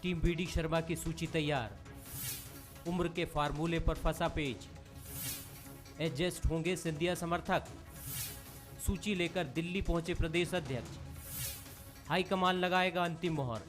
Team BD Sharma की सूची तैयार। उम्र के फार्मूले पर फंसा पेच। एडजस्ट होंगे सिंधिया समर्थक। सूची लेकर दिल्ली पहुंचे प्रदेश अध्यक्ष। हाईकमान लगाएगा अंतिम मोहर।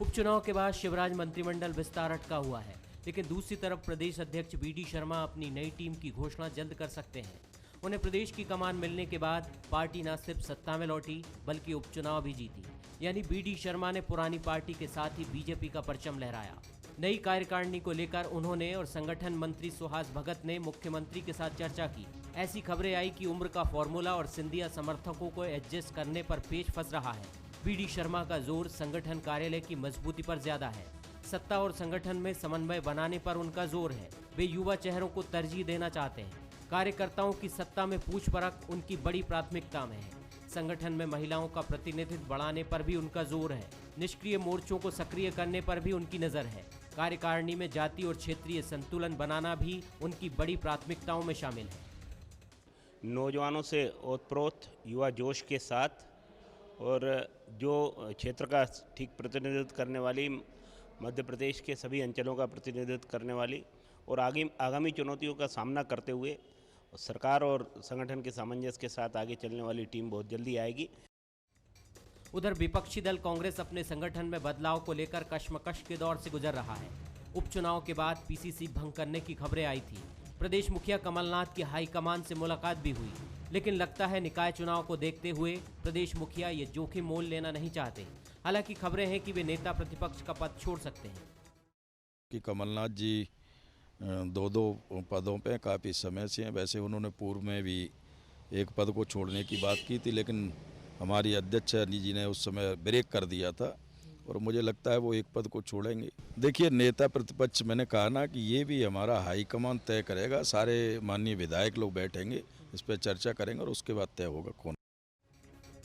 उपचुनाव के बाद शिवराज मंत्रिमंडल विस्तार अटका हुआ है, लेकिन दूसरी तरफ प्रदेश अध्यक्ष बीडी शर्मा अपनी नई टीम की घोषणा जल्द कर सकते हैं। उन्हें प्रदेश की कमान मिलने के बाद पार्टी न सिर्फ सत्ता में लौटी बल्कि उपचुनाव भी जीती। यानी बीडी शर्मा ने पुरानी पार्टी के साथ ही बीजेपी का परचम लहराया। नई कार्यकारिणी को लेकर उन्होंने और संगठन मंत्री सुहास भगत ने मुख्यमंत्री के साथ चर्चा की। ऐसी खबरें आई कि उम्र का फॉर्मूला और सिंधिया समर्थकों को एडजस्ट करने पर पेच फंस रहा है। बीडी शर्मा का जोर संगठन कार्यालय की मजबूती पर ज्यादा है। सत्ता और संगठन में समन्वय बनाने पर उनका जोर है। वे युवा चेहरों को तरजीह देना चाहते हैं। कार्यकर्ताओं की सत्ता में पूछ परख उनकी बड़ी प्राथमिकता में है। संगठन में महिलाओं का प्रतिनिधित्व बढ़ाने पर भी उनका जोर है। निष्क्रिय मोर्चों को सक्रिय करने पर भी उनकी नजर है। कार्यकारिणी में जाति और क्षेत्रीय संतुलन बनाना भी उनकी बड़ी प्राथमिकताओं में शामिल है। नौजवानों से ओतप्रोत युवा जोश के साथ और जो क्षेत्र का ठीक प्रतिनिधित्व करने वाली, मध्य प्रदेश के सभी अंचलों का प्रतिनिधित्व करने वाली और आगामी चुनौतियों का सामना करते हुए सरकार और संगठन के सामंजस्य के साथ आगे चलने वाली टीम बहुत जल्दी आएगी। उधर विपक्षी दल कांग्रेस अपने संगठन में बदलाव को लेकर कश्मकश के दौर से गुजर रहा है। उपचुनाव के बाद पीसीसी भंग करने की खबरें आई थी। प्रदेश मुखिया कमलनाथ की हाईकमान से मुलाकात भी हुई, लेकिन लगता है निकाय चुनाव को देखते हुए प्रदेश मुखिया ये जोखिम मोल लेना नहीं चाहते। हालांकि खबरें हैं कि वे नेता प्रतिपक्ष का पद छोड़ सकते हैं। कि कमलनाथ जी दो पदों पे काफ़ी समय से हैं। वैसे उन्होंने पूर्व में भी एक पद को छोड़ने की बात की थी, लेकिन हमारी अध्यक्ष जी ने उस समय ब्रेक कर दिया था और मुझे लगता है वो एक पद को छोड़ेंगे। देखिए, नेता प्रतिपक्ष मैंने कहा ना कि ये भी हमारा हाईकमान तय करेगा। सारे माननीय विधायक लोग बैठेंगे, इस पर चर्चा करेंगे और उसके बाद तय होगा कौन।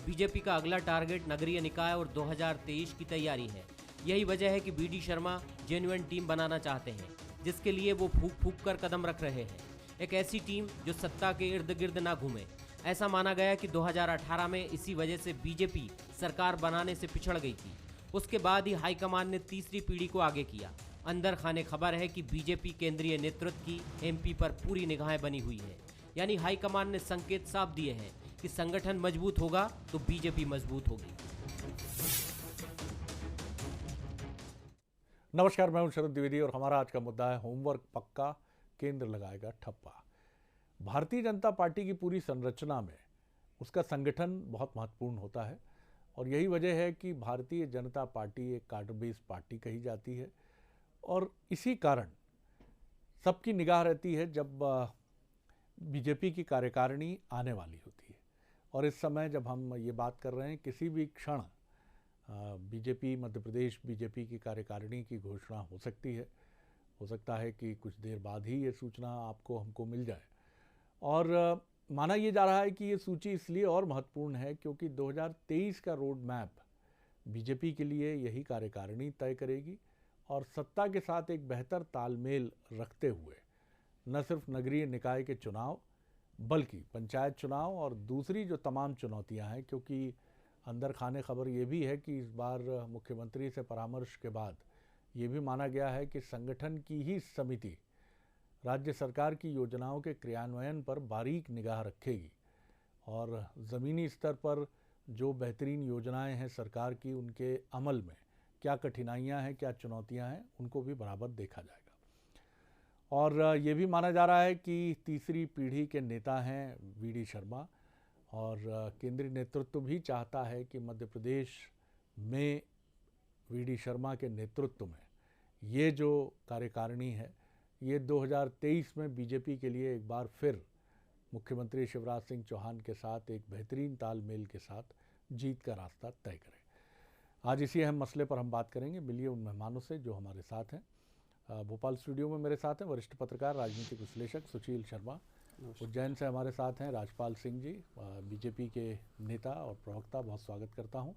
बीजेपी का अगला टारगेट नगरीय निकाय और 2023 की तैयारी है। यही वजह है कि बीडी शर्मा जेन्युइन टीम बनाना चाहते हैं, जिसके लिए वो फूक कर कदम रख रहे हैं। एक ऐसी टीम जो सत्ता के इर्द गिर्द ना घूमे। ऐसा माना गया कि 2018 में इसी वजह से बीजेपी सरकार बनाने से पिछड़ गई थी। उसके बाद ही हाईकमान ने तीसरी पीढ़ी को आगे किया। अंदर खाने खबर है कि बीजेपी केंद्रीय नेतृत्व की एमपी पर पूरी निगाहें बनी हुई है। यानी हाईकमान ने संकेत साफ दिए हैं कि संगठन मजबूत होगा तो बीजेपी मजबूत होगी। नमस्कार, मैं हूं शरद द्विवेदी और हमारा आज का मुद्दा है होमवर्क पक्का, केंद्र लगाएगा ठप्पा। भारतीय जनता पार्टी की पूरी संरचना में उसका संगठन बहुत महत्वपूर्ण होता है और यही वजह है कि भारतीय जनता पार्टी एक कार्डर बेस्ड पार्टी कही जाती है और इसी कारण सबकी निगाह रहती है जब बीजेपी की कार्यकारिणी आने वाली होती है। और इस समय जब हम ये बात कर रहे हैं, किसी भी क्षण बीजेपी मध्य प्रदेश बीजेपी की कार्यकारिणी की घोषणा हो सकती है। हो सकता है कि कुछ देर बाद ही ये सूचना हमको मिल जाए। और माना ये जा रहा है कि ये सूची इसलिए और महत्वपूर्ण है क्योंकि 2023 का रोड मैप बीजेपी के लिए यही कार्यकारिणी तय करेगी और सत्ता के साथ एक बेहतर तालमेल रखते हुए न सिर्फ नगरीय निकाय के चुनाव बल्कि पंचायत चुनाव और दूसरी जो तमाम चुनौतियां हैं, क्योंकि अंदर खाने खबर ये भी है कि इस बार मुख्यमंत्री से परामर्श के बाद ये भी माना गया है कि संगठन की ही समिति राज्य सरकार की योजनाओं के क्रियान्वयन पर बारीक निगाह रखेगी और ज़मीनी स्तर पर जो बेहतरीन योजनाएं हैं सरकार की, उनके अमल में क्या कठिनाइयां हैं, क्या चुनौतियां हैं, उनको भी बराबर देखा जाएगा। और ये भी माना जा रहा है कि तीसरी पीढ़ी के नेता हैं बीडी शर्मा और केंद्रीय नेतृत्व भी चाहता है कि मध्य प्रदेश में बीडी शर्मा के नेतृत्व में ये जो कार्यकारिणी है ये 2023 में बीजेपी के लिए एक बार फिर मुख्यमंत्री शिवराज सिंह चौहान के साथ एक बेहतरीन तालमेल के साथ जीत का रास्ता तय करे। आज इसी अहम मसले पर हम बात करेंगे। मिलिए उन मेहमानों से जो हमारे साथ हैं। भोपाल स्टूडियो में मेरे साथ हैं वरिष्ठ पत्रकार राजनीतिक विश्लेषक सुशील शर्मा। उज्जैन से हमारे साथ हैं राजपाल सिंह जी, बीजेपी के नेता और प्रवक्ता, बहुत स्वागत करता हूं।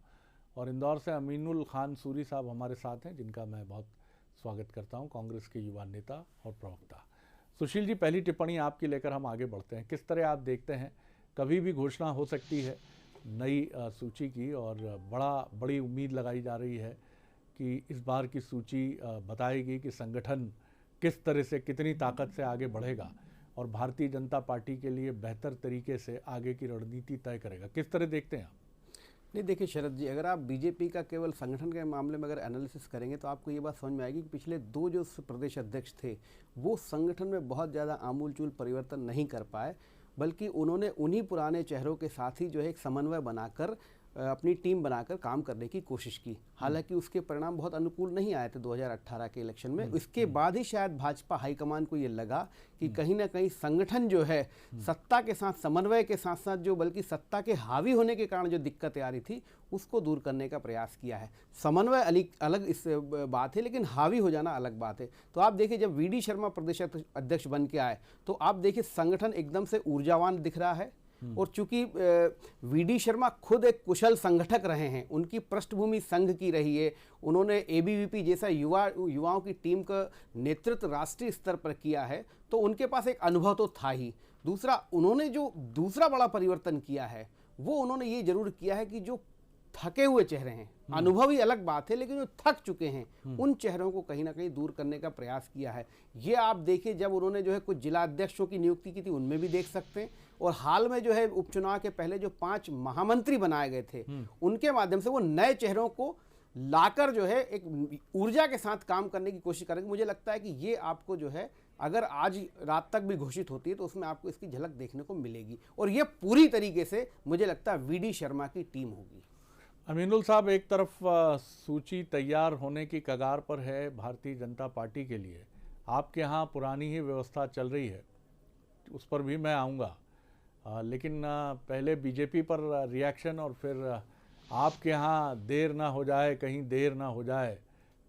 और इंदौर से अमीनुल खान सूरी साहब हमारे साथ हैं, जिनका मैं बहुत स्वागत करता हूं, कांग्रेस के युवा नेता और प्रवक्ता। सुशील जी, पहली टिप्पणी आपकी लेकर हम आगे बढ़ते हैं। किस तरह आप देखते हैं, कभी भी घोषणा हो सकती है नई सूची की और बड़ी उम्मीद लगाई जा रही है कि इस बार की सूची बताएगी कि संगठन किस तरह से, कितनी ताकत से आगे बढ़ेगा और भारतीय जनता पार्टी के लिए बेहतर तरीके से आगे की रणनीति तय करेगा। किस तरह देखते हैं आप? नहीं, देखिए शरद जी, अगर आप बीजेपी का केवल संगठन के मामले में अगर एनालिसिस करेंगे तो आपको ये बात समझ में आएगी कि पिछले 2 जो प्रदेश अध्यक्ष थे वो संगठन में बहुत ज़्यादा आमूलचूल परिवर्तन नहीं कर पाए, बल्कि उन्होंने उन्हीं पुराने चेहरों के साथ ही जो है एक समन्वय बनाकर अपनी टीम बनाकर काम करने की कोशिश की। हालांकि उसके परिणाम बहुत अनुकूल नहीं आए थे 2018 के इलेक्शन में। इसके बाद ही शायद भाजपा हाईकमान को ये लगा कि कहीं ना कहीं संगठन जो है सत्ता के साथ, समन्वय के साथ साथ जो बल्कि सत्ता के हावी होने के कारण जो दिक्कतें आ रही थी उसको दूर करने का प्रयास किया है। समन्वय अलग इस बात है, लेकिन हावी हो जाना अलग बात है। तो आप देखिए, जब वीडी शर्मा प्रदेश अध्यक्ष बन के आए तो आप देखिए संगठन एकदम से ऊर्जावान दिख रहा है। और चूंकि वीडी शर्मा खुद एक कुशल संगठक रहे हैं, उनकी पृष्ठभूमि संघ की रही है, उन्होंने एबीवीपी जैसा युवाओं की टीम का नेतृत्व राष्ट्रीय स्तर पर किया है, तो उनके पास एक अनुभव तो था ही। दूसरा, उन्होंने जो दूसरा बड़ा परिवर्तन किया है वो उन्होंने ये जरूर किया है कि जो थके हुए चेहरे हैं, अनुभव ही अलग बात है, लेकिन जो थक चुके हैं उन चेहरों को कहीं ना कहीं दूर करने का प्रयास किया है। ये आप देखिए, जब उन्होंने जो है कुछ जिला अध्यक्षों की नियुक्ति की थी उनमें भी देख सकते हैं, और हाल में जो है उपचुनाव के पहले जो 5 महामंत्री बनाए गए थे उनके माध्यम से वो नए चेहरों को लाकर जो है एक ऊर्जा के साथ काम करने की कोशिश करेंगे। मुझे लगता है कि ये आपको जो है अगर आज रात तक भी घोषित होती है तो उसमें आपको इसकी झलक देखने को मिलेगी, और ये पूरी तरीके से मुझे लगता है वीडी शर्मा की टीम होगी। अमीनुल साहब, एक तरफ सूची तैयार होने की कगार पर है भारतीय जनता पार्टी के लिए, आपके यहाँ पुरानी ही व्यवस्था चल रही है, उस पर भी मैं आऊँगा, लेकिन पहले बीजेपी पर रिएक्शन और फिर आपके यहाँ देर ना हो जाए, कहीं देर ना हो जाए,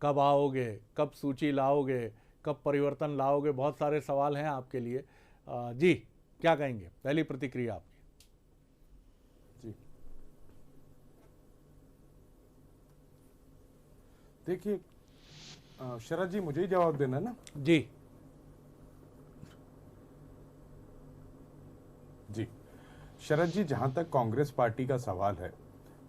कब आओगे, कब सूची लाओगे, कब परिवर्तन लाओगे, बहुत सारे सवाल हैं आपके लिए। जी, क्या कहेंगे, पहली प्रतिक्रिया आपकी? जी, देखिए शरद जी, मुझे ही जवाब देना ना। जी जी, शरद जी, जहां तक कांग्रेस पार्टी का सवाल है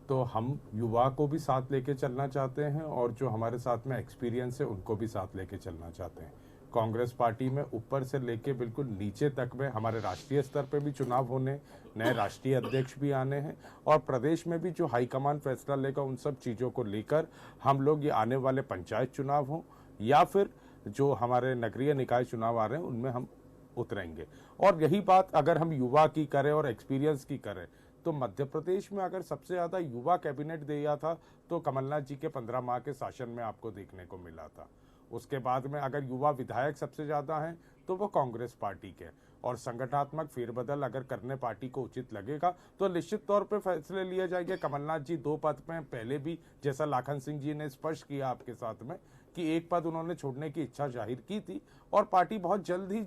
तो हम युवा को भी साथ लेके चलना चाहते हैं और जो हमारे साथ में एक्सपीरियंस है उनको भी साथ लेके चलना चाहते हैं। कांग्रेस पार्टी में ऊपर से लेके बिल्कुल नीचे तक में हमारे राष्ट्रीय स्तर पे भी चुनाव होने, नए राष्ट्रीय अध्यक्ष भी आने हैं, और प्रदेश में भी जो हाईकमान फैसला लेगा उन सब चीज़ों को लेकर हम लोग ये आने वाले पंचायत चुनाव हों या फिर जो हमारे नगरीय निकाय चुनाव आ रहे हैं उनमें हम उतरेंगे। और यही बात अगर हम युवा की करें और एक्सपीरियंस की करें तो मध्य प्रदेश में अगर सबसे ज़्यादा युवा कैबिनेट दिया था तो कमलनाथ जी के 15 माह के शासन में आपको देखने को मिला था। उसके बाद में अगर युवा विधायक सबसे ज़्यादा हैं तो वो कांग्रेस पार्टी के, और संगठनात्मक फेरबदल अगर करने पार्टी को उचित लगेगा तो निश्चित तौर पे फैसले लिए जाएंगे। कमलनाथ जी 2 पद में पहले भी, जैसा लाखन सिंह जी ने स्पष्ट किया आपके साथ में, कि 1 पद उन्होंने छोड़ने की इच्छा जाहिर की थी, और पार्टी बहुत जल्द ही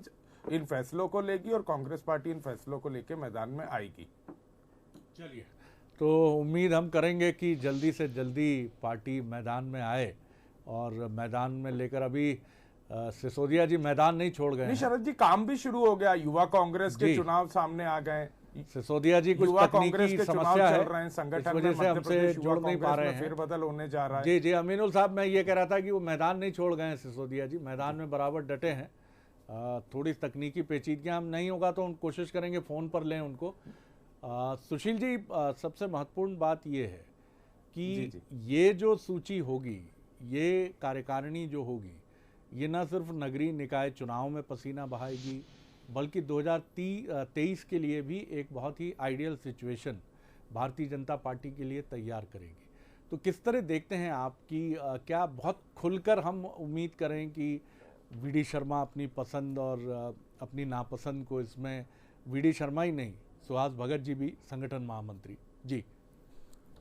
इन फैसलों को लेगी और कांग्रेस पार्टी इन फैसलों को लेकर मैदान में आएगी। चलिए, तो उम्मीद हम करेंगे कि जल्दी से जल्दी पार्टी मैदान में आए, और मैदान में लेकर अभी सिसोदिया जी मैदान नहीं छोड़ गए। नहीं शरद जी, काम भी शुरू हो गया, युवा कांग्रेस के चुनाव सामने आ गए। सिसोदिया जी कुछ तकनीकी समस्या है, चल रहे हैं, संगठन इस वजह से हमसे जुड़ नहीं पा रहे हैं, फेरबदल होने जा रहा है। जी जी, अमीनुल साहब, मैं ये कह रहा था कि वो मैदान नहीं छोड़ गए हैं सिसोदिया जी, मैदान में बराबर डटे हैं। थोड़ी तकनीकी पेचीदगियां हम नहीं होगा तो हम कोशिश करेंगे फ़ोन पर लें उनको। सुशील जी, सबसे महत्वपूर्ण बात ये है कि ये जो सूची होगी, ये कार्यकारिणी जो होगी, ये न सिर्फ नगरीय निकाय चुनाव में पसीना बहाएगी, बल्कि 2023 के लिए भी एक बहुत ही ideal situation Bharatiya Janata party के लिए तैयार करेगी। तो किस तरह देखते हैं आप कि क्या बहुत खुलकर हम उम्मीद करें कि वीडी शर्मा अपनी पसंद और अपनी नापसंद को इसमें, वीडी शर्मा ही नहीं, सुहास भगत जी भी संगठन महामंत्री? जी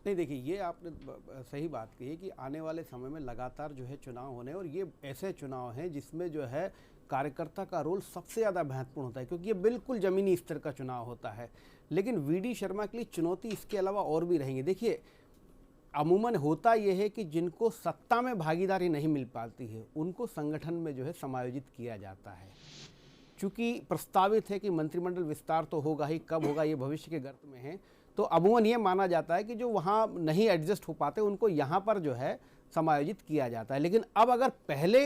नहीं, देखिए, ये आपने सही बात कही है कि आने वाले समय में लगातार जो है चुनाव होने, और ये ऐसे चुनाव हैं जिसमें जो है कार्यकर्ता का रोल सबसे ज़्यादा महत्वपूर्ण होता है, क्योंकि ये बिल्कुल ज़मीनी स्तर का चुनाव होता है। लेकिन वीडी शर्मा के लिए चुनौती इसके अलावा और भी रहेंगी। देखिए, अमूमन होता यह है कि जिनको सत्ता में भागीदारी नहीं मिल पाती है उनको संगठन में जो है समायोजित किया जाता है। चूँकि प्रस्तावित है कि मंत्रिमंडल विस्तार तो होगा ही, कब होगा ये भविष्य के गर्त में है, तो अमूमन ये माना जाता है कि जो वहाँ नहीं एडजस्ट हो पाते उनको यहाँ पर जो है समायोजित किया जाता है। लेकिन अब अगर पहले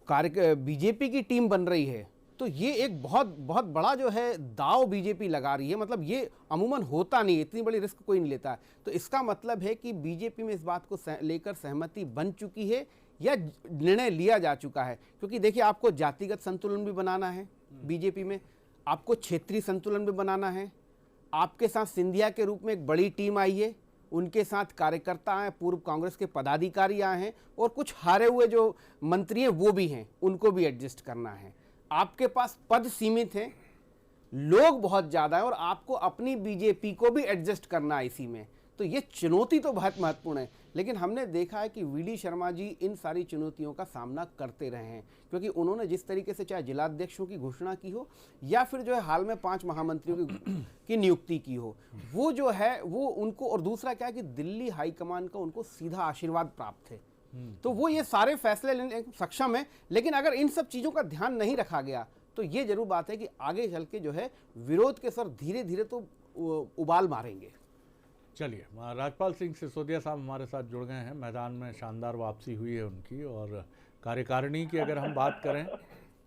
बीजेपी की टीम बन रही है तो ये एक बहुत बहुत बड़ा जो है दाव बीजेपी लगा रही है। मतलब ये अमूमन होता नहीं है, इतनी बड़ी रिस्क कोई नहीं लेता है। तो इसका मतलब है कि बीजेपी में इस बात को लेकर सहमति बन चुकी है या निर्णय लिया जा चुका है। क्योंकि देखिए, आपको जातिगत संतुलन भी बनाना है बीजेपी में, आपको क्षेत्रीय संतुलन भी बनाना है, आपके साथ सिंधिया के रूप में एक बड़ी टीम आई है, उनके साथ कार्यकर्ता आए, पूर्व कांग्रेस के पदाधिकारी आए हैं, और कुछ हारे हुए जो मंत्री हैं वो भी हैं, उनको भी एडजस्ट करना है। आपके पास पद सीमित हैं, लोग बहुत ज़्यादा हैं, और आपको अपनी बीजेपी को भी एडजस्ट करना है इसी में। तो ये चुनौती तो बहुत महत्वपूर्ण है। लेकिन हमने देखा है कि वीडी शर्मा जी इन सारी चुनौतियों का सामना करते रहे हैं, क्योंकि उन्होंने जिस तरीके से चाहे जिलाध्यक्षों की घोषणा की हो या फिर जो है हाल में 5 महामंत्रियों की नियुक्ति की हो, वो जो है वो उनको, और दूसरा क्या है कि दिल्ली हाईकमान का उनको सीधा आशीर्वाद प्राप्त है, तो वो ये सारे फैसले लेने में सक्षम है। लेकिन अगर इन सब चीज़ों का ध्यान नहीं रखा गया तो ये जरूर बात है कि आगे चल के जो है विरोध के स्वर धीरे धीरे तो उबाल मारेंगे। चलिए, राजपाल सिंह सिसोदिया साहब हमारे साथ जुड़ गए हैं। मैदान में शानदार वापसी हुई है उनकी। और कार्यकारिणी की अगर हम बात करें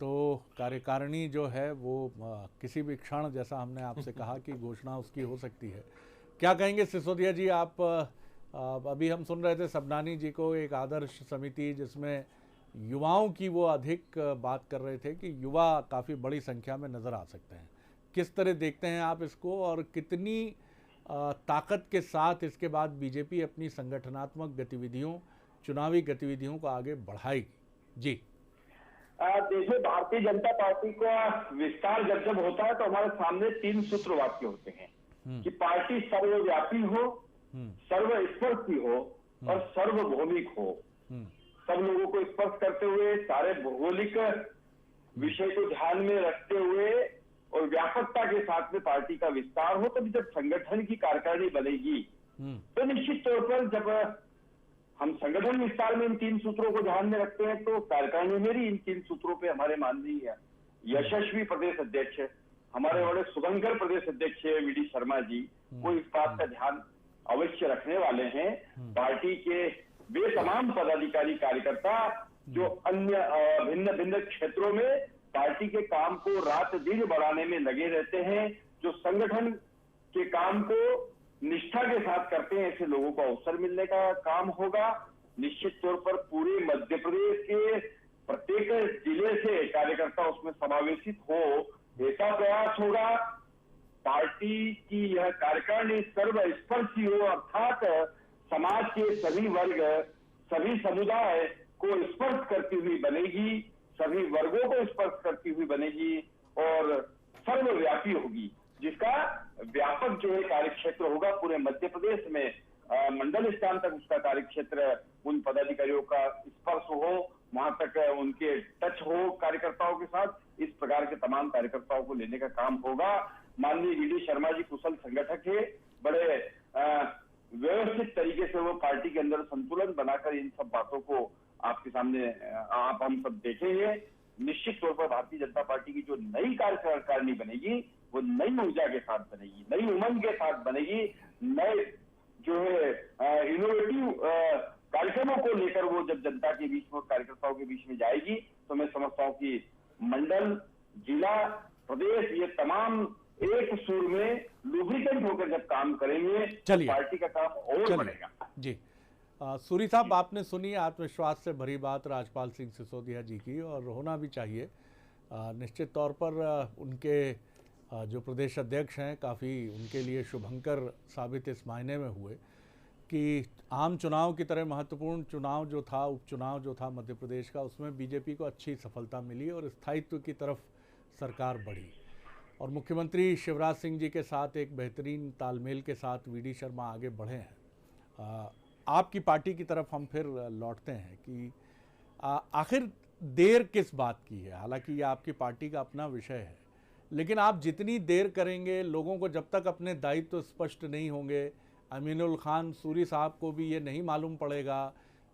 तो कार्यकारिणी जो है वो किसी भी क्षण, जैसा हमने आपसे कहा कि घोषणा उसकी हो सकती है। क्या कहेंगे सिसोदिया जी आप? अभी हम सुन रहे थे सबनानी जी को, एक आदर्श समिति जिसमें युवाओं की वो अधिक बात कर रहे थे कि युवा काफ़ी बड़ी संख्या में नज़र आ सकते हैं। किस तरह देखते हैं आप इसको, और कितनी ताकत के साथ इसके बाद बीजेपी अपनी संगठनात्मक गतिविधियों, चुनावी गतिविधियों को आगे बढ़ाएगी? जी देखिए, भारतीय जनता पार्टी का विस्तार जब होता है तो हमारे सामने 3 सूत्र वाक्य होते हैं कि पार्टी सर्वव्यापी हो, सर्वस्पर्शी हो और सर्वभौमिक हो। सब लोगों को स्पर्श करते हुए, सारे भौगोलिक विषय को ध्यान में रखते हुए और व्यापकता के साथ में पार्टी का विस्तार हो। तभी जब संगठन की कार्यकारिणी बनेगी तो निश्चित तौर पर जब हम संगठन विस्तार में इन 3 सूत्रों को ध्यान में रखते हैं तो कार्यकारिणी मेरी इन 3 सूत्रों पे हमारे माननीय यशस्वी प्रदेश अध्यक्ष, हमारे बड़े शुभंकर प्रदेश अध्यक्ष वीडी शर्मा जी, वो इस बात का ध्यान अवश्य रखने वाले हैं। पार्टी के वे तमाम पदाधिकारी कार्यकर्ता जो अन्य भिन्न भिन्न क्षेत्रों में पार्टी के काम को रात दिन बढ़ाने में लगे रहते हैं, जो संगठन के काम को निष्ठा के साथ करते हैं, ऐसे लोगों को अवसर मिलने का काम होगा। निश्चित तौर पर पूरे मध्य प्रदेश के प्रत्येक जिले से कार्यकर्ता उसमें समावेशित हो, ऐसा प्रयास होगा। पार्टी की यह कार्यकारिणी सर्वस्पर्शी हो, अर्थात समाज के सभी वर्ग, सभी समुदाय को स्पर्श करती हुई बनेगी, सभी वर्गों को स्पर्श करती हुई बनेगी और सर्वव्यापी होगी, जिसका व्यापक जो है कार्यक्षेत्र होगा। पूरे मध्य प्रदेश में मंडल स्थान तक उसका कार्यक्षेत्र, उन पदाधिकारियों का स्पर्श हो, वहां तक उनके टच हो कार्यकर्ताओं के साथ। इस प्रकार के तमाम कार्यकर्ताओं को लेने का काम होगा। माननीय वीडी शर्मा जी कुशल संगठक है, बड़े व्यवस्थित तरीके से वो पार्टी के अंदर संतुलन बनाकर इन सब बातों को आपके सामने हम सब देखेंगे। निश्चित तौर पर भारतीय जनता पार्टी की जो नई कार्यकारिणी बनेगी वो नई ऊर्जा के साथ बनेगी, नई उमंग के साथ बनेगी, नए जो है इनोवेटिव कार्यक्रमों को लेकर वो जब जनता के बीच में, कार्यकर्ताओं के बीच में जाएगी तो मैं समझता हूँ कि मंडल, जिला, प्रदेश, ये तमाम एक सुर में लुब्रिकेंट होकर जब काम करेंगे तो पार्टी का काम और बढ़ेगा। जी सूरी साहब, आपने सुनी आत्मविश्वास से भरी बात राजपाल सिंह सिसोदिया जी की, और होना भी चाहिए। निश्चित तौर पर उनके जो प्रदेश अध्यक्ष हैं काफ़ी उनके लिए शुभंकर साबित इस मायने में हुए कि आम चुनाव की तरह महत्वपूर्ण चुनाव जो था, उपचुनाव जो था मध्य प्रदेश का, उसमें बीजेपी को अच्छी सफलता मिली और स्थायित्व की तरफ सरकार बढ़ी। और मुख्यमंत्री शिवराज सिंह जी के साथ एक बेहतरीन तालमेल के साथ वीडी शर्मा आगे बढ़े हैं। आपकी पार्टी की तरफ हम फिर लौटते हैं कि आखिर देर किस बात की है। हालांकि ये आपकी पार्टी का अपना विषय है, लेकिन आप जितनी देर करेंगे, लोगों को जब तक अपने दायित्व स्पष्ट नहीं होंगे, अमीनुल खान सूरी साहब को भी ये नहीं मालूम पड़ेगा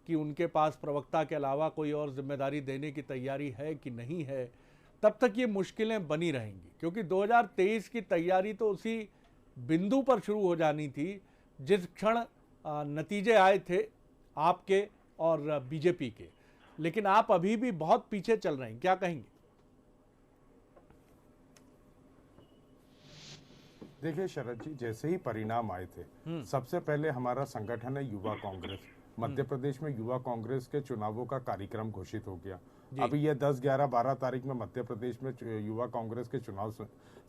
कि उनके पास प्रवक्ता के अलावा कोई और जिम्मेदारी देने की तैयारी है कि नहीं है, तब तक ये मुश्किलें बनी रहेंगी। क्योंकि 2023 की तैयारी तो उसी बिंदु पर शुरू हो जानी थी जिस क्षण नतीजे आए थे आपके और बीजेपी के, लेकिन आप अभी भी बहुत पीछे चल रहे हैं, क्या कहेंगे? देखिए शरद जी, जैसे ही परिणाम आए थे, सबसे पहले हमारा संगठन है युवा कांग्रेस, मध्य प्रदेश में युवा कांग्रेस के चुनावों का कार्यक्रम घोषित हो गया। अभी ये 10, 11, 12 तारीख में मध्य प्रदेश में युवा कांग्रेस के चुनाव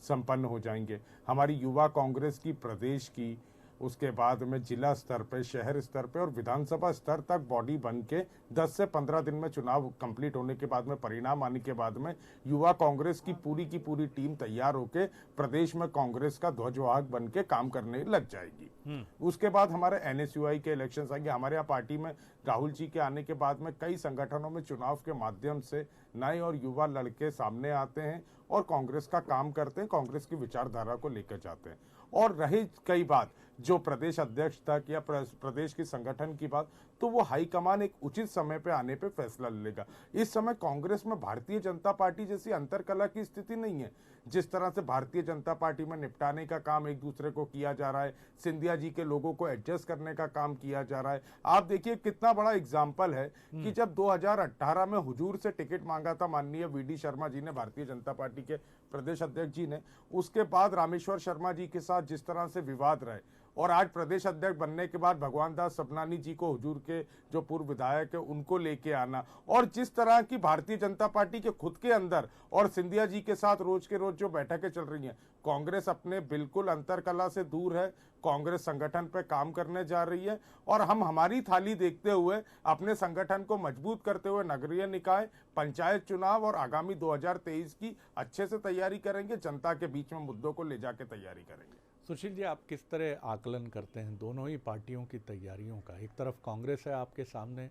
संपन्न हो जाएंगे। हमारी युवा कांग्रेस की प्रदेश की, उसके बाद में जिला स्तर पे, शहर स्तर पे और विधानसभा स्तर तक बॉडी बन के 10 से 15 दिन में चुनाव कंप्लीट होने के बाद में, परिणाम आने के बाद में युवा कांग्रेस की पूरी टीम तैयार होके प्रदेश में कांग्रेस का ध्वजवाहक बन के काम करने लग जाएगी। उसके बाद हमारे NSUI के इलेक्शंस आएंगे। हमारे यहाँ पार्टी में राहुल जी के आने के बाद में कई संगठनों में चुनाव के माध्यम से नए और युवा लड़के सामने आते हैं और कांग्रेस का काम करते हैं, कांग्रेस की विचारधारा को लेकर जाते हैं। और रही कई बात जो प्रदेश अध्यक्ष तक या प्रदेश की संगठन की बात, तो वो हाईकमान एक उचित समय पे आने पे फैसला ले लेगा। इस समय कांग्रेस में भारतीय जनता पार्टी जैसी अंतरकला की स्थिति नहीं है। जिस तरह से भारतीय जनता पार्टी में निपटाने का काम एक दूसरे को किया जा रहा है, सिंधिया जी के लोगों को एडजस्ट करने का काम किया जा रहा है। आप देखिए कितना बड़ा एग्जाम्पल है कि जब 2018 में हुजूर से टिकट मांगा था माननीय VD शर्मा जी ने, भारतीय जनता पार्टी के प्रदेश अध्यक्ष जी ने, उसके बाद रामेश्वर शर्मा जी के साथ जिस तरह से विवाद रहे, और आज प्रदेश अध्यक्ष बनने के बाद भगवान दास सबनानी जी को, हुजूर के जो पूर्व विधायक है, उनको लेके आना, और जिस तरह की भारतीय जनता पार्टी के खुद के अंदर और सिंधिया जी के साथ रोज के रोज जो बैठकें चल रही हैं, कांग्रेस अपने बिल्कुल अंतरकला से दूर है। कांग्रेस संगठन पे काम करने जा रही है और हम हमारी थाली देखते हुए अपने संगठन को मजबूत करते हुए नगरीय निकाय, पंचायत चुनाव और आगामी 2023 की अच्छे से तैयारी करेंगे, जनता के बीच में मुद्दों को ले जाके तैयारी करेंगे। सुशील जी, आप किस तरह आकलन करते हैं दोनों ही पार्टियों की तैयारियों का? एक तरफ कांग्रेस है आपके सामने,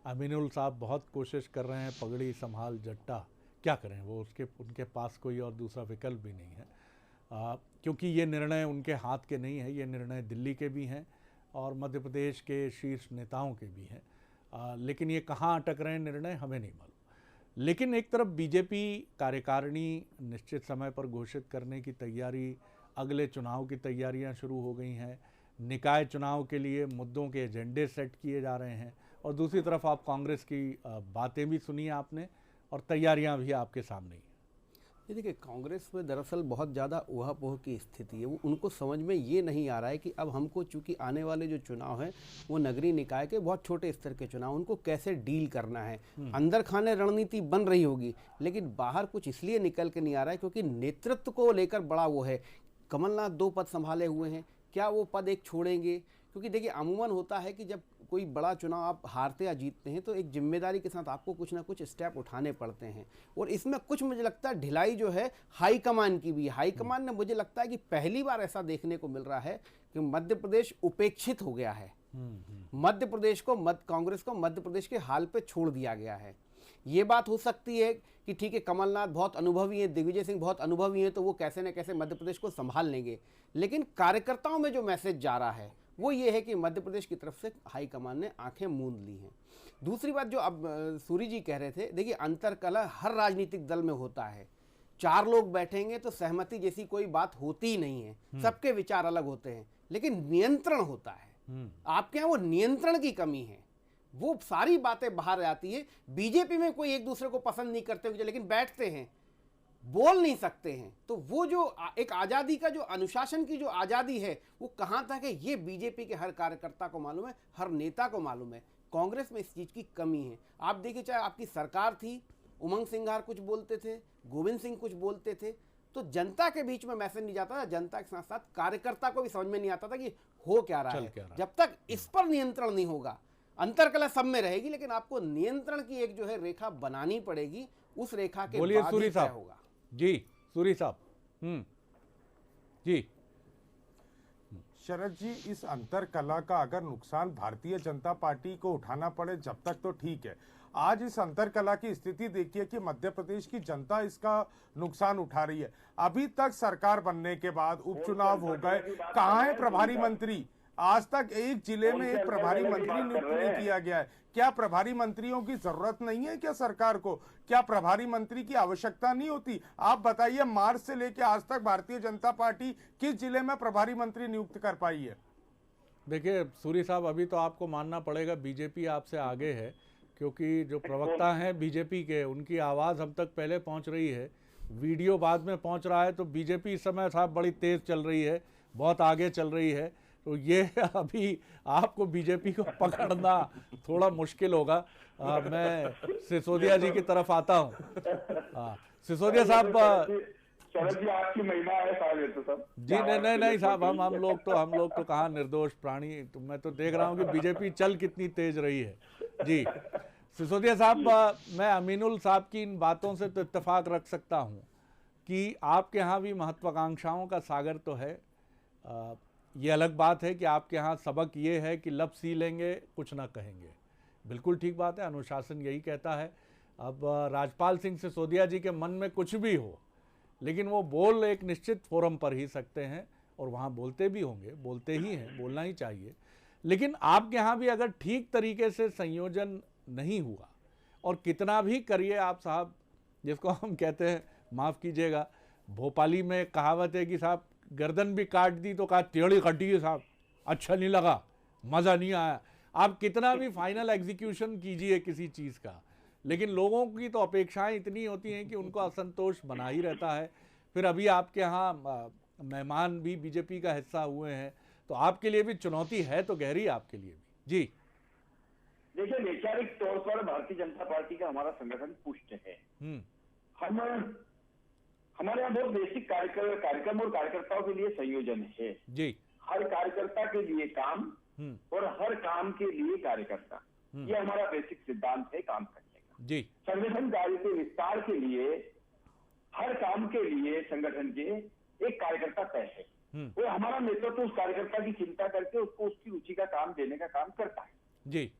अमीनुल साहब बहुत कोशिश कर रहे हैं, पगड़ी संभाल जट्टा, क्या करें, वो उनके पास कोई और दूसरा विकल्प भी नहीं है, क्योंकि ये निर्णय उनके हाथ के नहीं है, ये निर्णय दिल्ली के भी हैं और मध्य प्रदेश के शीर्ष नेताओं के भी हैं, लेकिन ये कहाँ अटक रहे हैं निर्णय हमें नहीं मालूम। लेकिन एक तरफ बीजेपी कार्यकारिणी निश्चित समय पर घोषित करने की तैयारी, अगले चुनाव की तैयारियां शुरू हो गई हैं, निकाय चुनाव के लिए मुद्दों के एजेंडे सेट किए जा रहे हैं, और दूसरी तरफ आप कांग्रेस की बातें भी सुनी आपने और तैयारियां भी आपके सामने ही। ये देखिए, कांग्रेस में दरअसल बहुत ज़्यादा ऊहापोह की स्थिति है। वो उनको समझ में ये नहीं आ रहा है कि अब हमको, चूंकि आने वाले जो चुनाव हैं वो नगरीय निकाय के बहुत छोटे स्तर के चुनाव, उनको कैसे डील करना है। अंदर खाने रणनीति बन रही होगी, लेकिन बाहर कुछ इसलिए निकल के नहीं आ रहा है क्योंकि नेतृत्व को लेकर बड़ा वो है। कमलनाथ 2 पद संभाले हुए हैं, क्या वो पद एक छोड़ेंगे? क्योंकि देखिए, अमूमन होता है कि जब कोई बड़ा चुनाव आप हारते या जीतते हैं तो एक जिम्मेदारी के साथ आपको कुछ ना कुछ स्टेप उठाने पड़ते हैं, और इसमें कुछ मुझे लगता है ढिलाई जो है हाईकमान की भी। हाईकमान ने, मुझे लगता है कि पहली बार ऐसा देखने को मिल रहा है कि मध्य प्रदेश उपेक्षित हो गया है। मध्य प्रदेश को, कांग्रेस को मध्य प्रदेश के हाल पे छोड़ दिया गया है। ये बात हो सकती है कि ठीक है, कमलनाथ बहुत अनुभवी हैं, दिग्विजय सिंह बहुत अनुभवी हैं, तो वो कैसे न कैसे मध्य प्रदेश को संभाल लेंगे, लेकिन कार्यकर्ताओं में जो मैसेज जा रहा है वो ये है कि मध्य प्रदेश की तरफ से हाईकमान ने आंखें मूंद ली हैं। दूसरी बात जो अब सूरी जी कह रहे थे, देखिए अंतरकलह हर राजनीतिक दल में होता है। 4 लोग बैठेंगे तो सहमति जैसी कोई बात होती ही नहीं है, सबके विचार अलग होते हैं, लेकिन नियंत्रण होता है। आपके यहाँ वो नियंत्रण की कमी है, वो सारी बातें बाहर आती है। बीजेपी में कोई एक दूसरे को पसंद नहीं करते हुए, लेकिन बैठते हैं, बोल नहीं सकते हैं, तो वो जो एक आज़ादी का, जो अनुशासन की जो आज़ादी है, वो कहाँ तक है, ये बीजेपी के हर कार्यकर्ता को मालूम है, हर नेता को मालूम है। कांग्रेस में इस चीज़ की कमी है। आप देखिए, चाहे आपकी सरकार थी, उमंग सिंघार कुछ बोलते थे, गोविंद सिंह कुछ बोलते थे, तो जनता के बीच में मैसेज नहीं जाता था, जनता के साथ साथ कार्यकर्ता को भी समझ में नहीं आता था कि हो क्या रहा है। जब तक इस पर नियंत्रण नहीं होगा, अंतरकलह सब में रहेगी, लेकिन आपको नियंत्रण की एक जो है रेखा बनानी पड़ेगी, उस रेखा के बाद ही तय होगा। जी सूरी साहब। जी शरद जी, इस अंतरकला का अगर नुकसान भारतीय जनता पार्टी को उठाना पड़े जब तक तो ठीक है। आज इस अंतरकला की स्थिति देखिए कि मध्य प्रदेश की जनता इसका नुकसान उठा रही है। अभी तक सरकार बनने के बाद उपचुनाव हो गए, कहाँ है प्रभारी मंत्री? आज तक एक जिले में एक प्रभारी मंत्री नियुक्त नहीं किया गया है। क्या प्रभारी मंत्रियों की जरूरत नहीं है क्या सरकार को? क्या प्रभारी मंत्री की आवश्यकता नहीं होती? आप बताइए, मार्च से लेकर आज तक भारतीय जनता पार्टी किस जिले में प्रभारी मंत्री नियुक्त कर पाई है? देखिए सूरी साहब, अभी तो आपको मानना पड़ेगा बीजेपी आपसे आगे है, क्योंकि जो प्रवक्ता हैं बीजेपी के, उनकी आवाज़ हम तक पहले पहुंच रही है, वीडियो बाद में पहुंच रहा है। तो बीजेपी इस समय साहब बड़ी तेज़ चल रही है, बहुत आगे चल रही है। तो ये अभी आपको बीजेपी को पकड़ना थोड़ा मुश्किल होगा। मैं सिसोदिया जी की तरफ आता हूँ। सिसोदिया साहब, शरद जी आपकी महिमा है शायद तो सब जी नहीं साहब, हम लोग तो कहाँ निर्दोष प्राणी। तो मैं तो देख रहा हूँ कि बीजेपी चल कितनी तेज रही है। जी सिसोदिया साहब, मैं अमीनुल साहब की इन बातों से तो इत्तेफाक रख सकता हूँ कि आपके यहाँ भी महत्वाकांक्षाओं का सागर तो है। ये अलग बात है कि आपके यहाँ सबक ये है कि लब सी लेंगे, कुछ ना कहेंगे। बिल्कुल ठीक बात है, अनुशासन यही कहता है। अब राजपाल सिंह सिसोदिया जी के मन में कुछ भी हो, लेकिन वो बोल एक निश्चित फोरम पर ही सकते हैं, और वहाँ बोलते भी होंगे, बोलते ही हैं, बोलना ही चाहिए। लेकिन आपके यहाँ भी अगर ठीक तरीके से संयोजन नहीं हुआ, और कितना भी करिए आप साहब, जिसको हम कहते हैं, माफ़ कीजिएगा, भोपाली में कहावत है कि साहब गर्दन भी काट दी तो कहा टेढ़ी काटी है साहब, अच्छा नहीं लगा, मज़ा नहीं आया। आप कितना भी फाइनल एग्जीक्यूशन कीजिए किसी चीज़ का, लेकिन लोगों की तो अपेक्षाएं इतनी होती हैं कि उनको असंतोष बना ही रहता है। फिर अभी आपके यहाँ मेहमान भी बीजेपी का हिस्सा हुए हैं, तो आपके लिए भी चुनौती है तो गहरी आपके लिए भी। जी देखिए, वैचारिक तौर पर भारतीय जनता पार्टी का हमारा संगठन पुष्ट है। हमारे यहाँ बहुत बेसिक कार्यक्रम और कार्यकर्ताओं के लिए संयोजन है जी। हर कार्यकर्ता के लिए काम और हर काम के लिए कार्यकर्ता, ये हमारा बेसिक सिद्धांत है काम करने का जी। संगठन कार्य के विस्तार के लिए हर काम के लिए संगठन के एक कार्यकर्ता तय है, और हमारा नेतृत्व उस कार्यकर्ता की चिंता करके उसको उसकी रुचि का काम देने का काम करता है जी।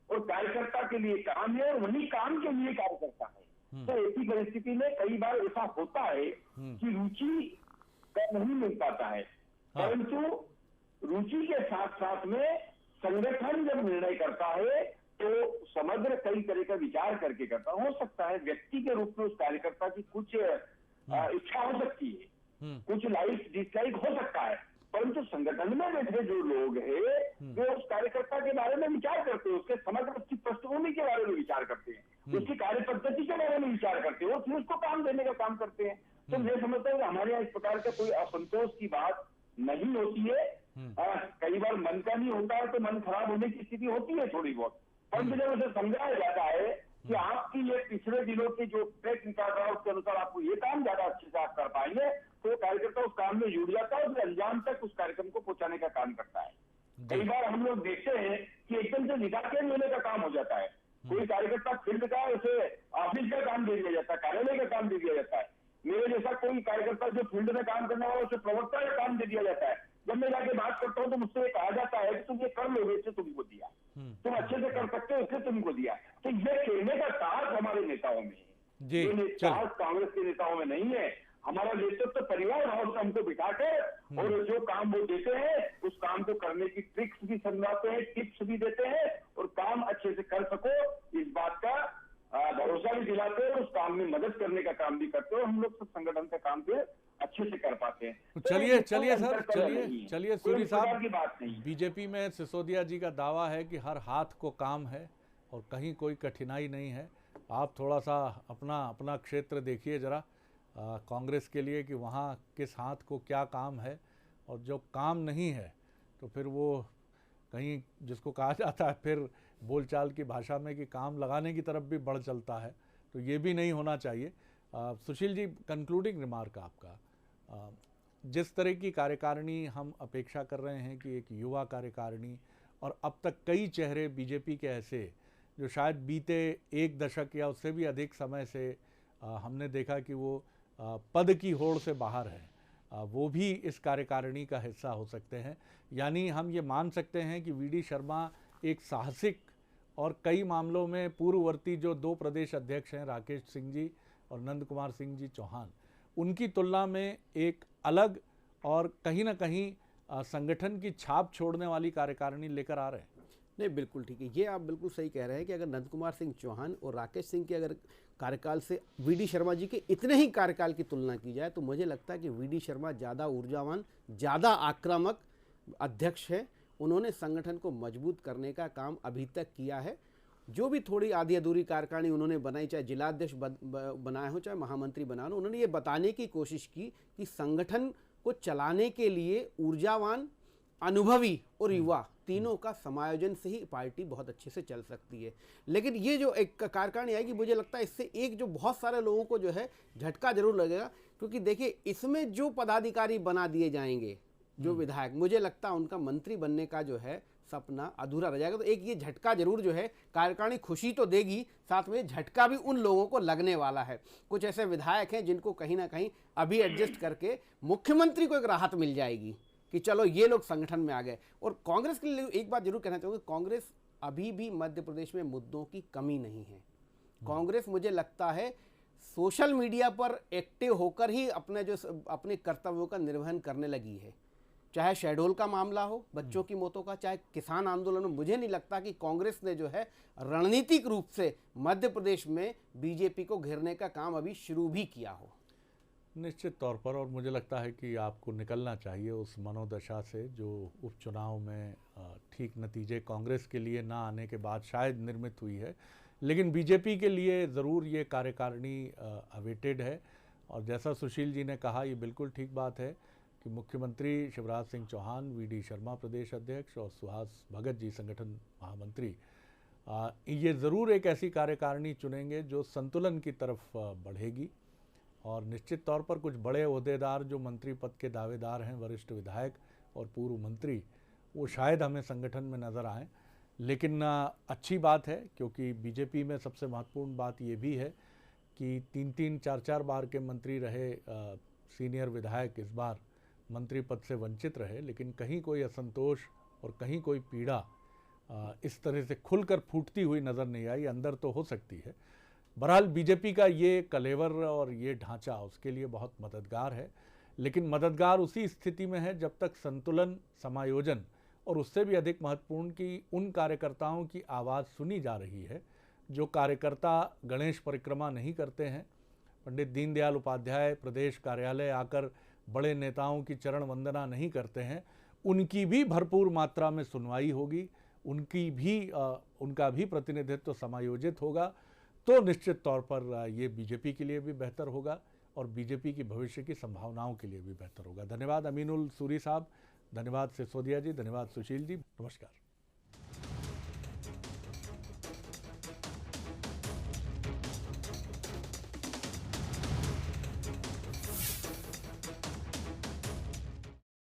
और कार्यकर्ता के लिए काम है और वही काम के लिए कार्यकर्ता है। तो ऐसी परिस्थिति में कई बार ऐसा होता है कि रुचि का नहीं मिल पाता है, परंतु रुचि के साथ साथ में संगठन जब निर्णय करता है तो समग्र कई तरह का विचार करके करता हो सकता है व्यक्ति के रूप में उस कार्यकर्ता की कुछ इच्छा हो सकती है, कुछ लाइक डिसलाइक हो सकता है, परंतु संगठन में बैठे जो लोग हैं वो उस कार्यकर्ता के बारे में विचार करते हैं, उसके समग्र उसकी पृष्ठभूमि के बारे में विचार करते हैं, उसकी कार्य पद्धति के बारे में विचार करते हैं और फिर उसको काम देने का काम करते हैं। तो मैं समझता हूँ हमारे यहाँ इस प्रकार का कोई असंतोष की बात नहीं होती है। कई बार मन का नहीं होता है तो मन खराब होने की स्थिति होती है थोड़ी बहुत, परंतु जब उसे समझाया जाता है कि आपकी ये पिछले दिनों की जो ट्रैक निकाल रहा है उसके अनुसार आपको ये काम ज्यादा अच्छे से आप कर पाएंगे, तो कार्यकर्ता उस काम में जुड़ जाता है और अंजाम तक उस कार्यक्रम को पहुंचाने का काम करता है। कई बार हम लोग देखते हैं कि एकदम से निकाल के लेने का काम हो जाता है, कोई कार्यकर्ता फील्ड का उसे ऑफिस का काम दे दिया जाता है, कार्यालय का काम दे दिया जाता है। मेरे जैसा कोई कार्यकर्ता जो फील्ड में काम करने वाला उसे प्रवक्ता का काम दे दिया जाता है। जब मैं जाके बात करता हूँ तो मुझसे ये कहा जाता है कि तुम ये कर लोगे इससे तुमको दिया, तुम अच्छे से कर सकते हो इसलिए तुमको दिया। तो ये कहने का साहस हमारे नेताओं में है, ये साहस कांग्रेस के नेताओं में नहीं है। हमारा नेतृत्व परिवार भाव से हमको बिठा कर और जो काम वो देते हैं उस काम को करने की ट्रिक्स भी समझाते हैं, टिप्स भी देते हैं और काम अच्छे से कर सको इस बात का भरोसा भी दिलाते हैं, उस काम में मदद करने का काम भी करते हो। हम लोग सब संगठन का काम भी अच्छे से कर पाते हैं। चलिए सर, चलिए सूरी साहब, की बात नहीं। बीजेपी में सिसोदिया जी का दावा है कि हर हाथ को काम है और कहीं कोई कठिनाई नहीं है। आप थोड़ा सा अपना क्षेत्र देखिए जरा कांग्रेस के लिए कि वहाँ किस हाथ को क्या काम है, और जो काम नहीं है तो फिर वो कहीं जिसको कहा जाता है फिर बोलचाल की भाषा में कि काम लगाने की तरफ भी बढ़ चलता है, तो ये भी नहीं होना चाहिए। सुशील जी, कंक्लूडिंग रिमार्क आपका। जिस तरह की कार्यकारिणी हम अपेक्षा कर रहे हैं कि एक युवा कार्यकारिणी, और अब तक कई चेहरे बीजेपी के ऐसे जो शायद बीते एक दशक या उससे भी अधिक समय से हमने देखा कि वो पद की होड़ से बाहर है, वो भी इस कार्यकारिणी का हिस्सा हो सकते हैं। यानी हम ये मान सकते हैं कि वी.डी. शर्मा एक साहसिक और कई मामलों में पूर्ववर्ती जो 2 प्रदेश अध्यक्ष हैं, राकेश सिंह जी और नंद कुमार सिंह जी चौहान, उनकी तुलना में एक अलग और कहीं ना कहीं संगठन की छाप छोड़ने वाली कार्यकारिणी लेकर आ रहे हैं। नहीं, बिल्कुल ठीक है, ये आप बिल्कुल सही कह रहे हैं कि अगर नंद कुमार सिंह चौहान और राकेश सिंह के अगर कार्यकाल से वी.डी. शर्मा जी के इतने ही कार्यकाल की तुलना की जाए तो मुझे लगता है कि वी.डी. शर्मा ज़्यादा ऊर्जावान, ज़्यादा आक्रामक अध्यक्ष है उन्होंने संगठन को मजबूत करने का काम अभी तक किया है। जो भी थोड़ी आधी अधूरी कार्यकारिणी उन्होंने बनाई, चाहे जिलाध्यक्ष बनाए हो चाहे महामंत्री बनाए हो, उन्होंने ये बताने की कोशिश की कि संगठन को चलाने के लिए ऊर्जावान, अनुभवी और युवा तीनों का समायोजन से ही पार्टी बहुत अच्छे से चल सकती है। लेकिन ये जो एक कार्यकारिणी आएगी, मुझे लगता है इससे एक जो बहुत सारे लोगों को जो है झटका जरूर लगेगा, क्योंकि देखिए इसमें जो पदाधिकारी बना दिए जाएंगे, जो विधायक, मुझे लगता है उनका मंत्री बनने का जो है सपना अधूरा रह जाएगा। तो एक ये झटका जरूर जो है, कार्यकारिणी खुशी तो देगी, साथ में झटका भी उन लोगों को लगने वाला है। कुछ ऐसे विधायक हैं जिनको कहीं ना कहीं अभी एडजस्ट करके मुख्यमंत्री को एक राहत मिल जाएगी कि चलो ये लोग संगठन में आ गए। और कांग्रेस के लिए एक बात जरूर कहना चाहूँगा, कांग्रेस अभी भी मध्य प्रदेश में मुद्दों की कमी नहीं है। कांग्रेस मुझे लगता है सोशल मीडिया पर एक्टिव होकर ही अपने कर्तव्यों का निर्वहन करने लगी है। चाहे शहडोल का मामला हो, बच्चों की मौतों का, चाहे किसान आंदोलन हो, मुझे नहीं लगता कि कांग्रेस ने जो है रणनीतिक रूप से मध्य प्रदेश में बीजेपी को घेरने का काम अभी शुरू भी किया हो। निश्चित तौर पर, और मुझे लगता है कि आपको निकलना चाहिए उस मनोदशा से जो उपचुनाव में ठीक नतीजे कांग्रेस के लिए ना आने के बाद शायद निर्मित हुई है, लेकिन बीजेपी के लिए ज़रूर ये कार्यकारिणी अवेटेड है। और जैसा सुशील जी ने कहा, ये बिल्कुल ठीक बात है कि मुख्यमंत्री शिवराज सिंह चौहान, वी.डी. शर्मा प्रदेश अध्यक्ष और सुहास भगत जी संगठन महामंत्री, ये ज़रूर एक ऐसी कार्यकारिणी चुनेंगे जो संतुलन की तरफ बढ़ेगी। और निश्चित तौर पर कुछ बड़े ओहदेदार जो मंत्री पद के दावेदार हैं, वरिष्ठ विधायक और पूर्व मंत्री, वो शायद हमें संगठन में नज़र आएँ। लेकिन अच्छी बात है, क्योंकि बीजेपी में सबसे महत्वपूर्ण बात ये भी है कि 3-3, 4-4 बार के मंत्री रहे सीनियर विधायक इस बार मंत्री पद से वंचित रहे, लेकिन कहीं कोई असंतोष और कहीं कोई पीड़ा इस तरह से खुलकर फूटती हुई नज़र नहीं आई। अंदर तो हो सकती है। बहरहाल बीजेपी का ये कलेवर और ये ढांचा उसके लिए बहुत मददगार है, लेकिन मददगार उसी स्थिति में है जब तक संतुलन, समायोजन और उससे भी अधिक महत्वपूर्ण कि उन कार्यकर्ताओं की आवाज़ सुनी जा रही है जो कार्यकर्ता गणेश परिक्रमा नहीं करते हैं, पंडित दीनदयाल उपाध्याय प्रदेश कार्यालय आकर बड़े नेताओं की चरण वंदना नहीं करते हैं, उनकी भी भरपूर मात्रा में सुनवाई होगी, उनका भी प्रतिनिधित्व समायोजित होगा। तो निश्चित तौर पर ये बीजेपी के लिए भी बेहतर होगा और बीजेपी की भविष्य की संभावनाओं के लिए भी बेहतर होगा। धन्यवाद अमीनुल सूरी साहब, धन्यवाद सिसोदिया जी, धन्यवाद सुशील जी, नमस्कार।